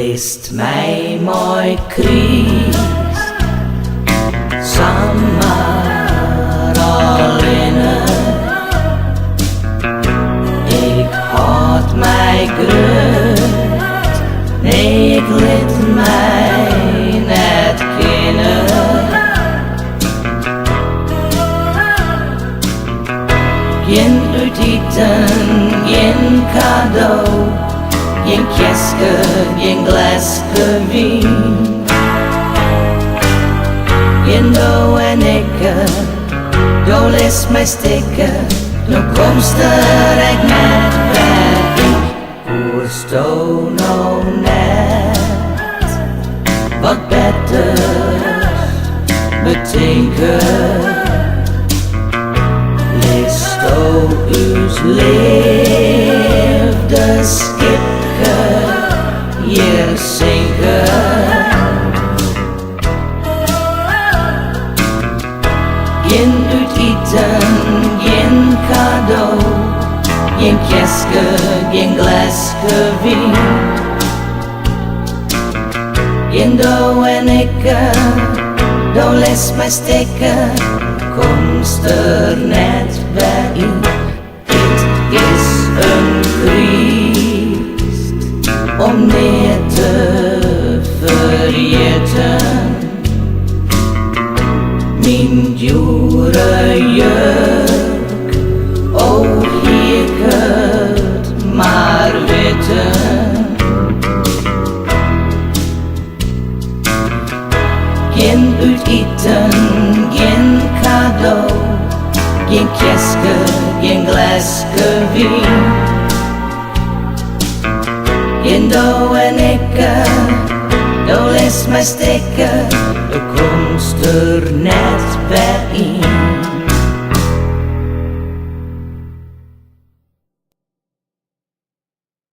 List mij mooi Christ, samen allinnen. Ik had mij grut, nee ik liet mij net kennen. Geen uiteten, geen cadeau, geen kistje, geen glaasje wien. Geen doe en ikke, doe les mij stikken, nu komst er ik met weg. Hoorst du nou net wat beter betekent? List du us liefdeskipke hier zinken? Geen uiteten, geen cadeau, geen kistje, geen glaasje wien. Geen doe en ikke, doe les mij stikken, komst er net bij in. Dit is een Christ om niet te vergeten. Mijn dure juk, oh ik het maar weten. Geen uiteten, geen cadeau, geen kistje, geen glaasje wien. Geen doe en ikke, doe les mij stikken, de komst er net bij.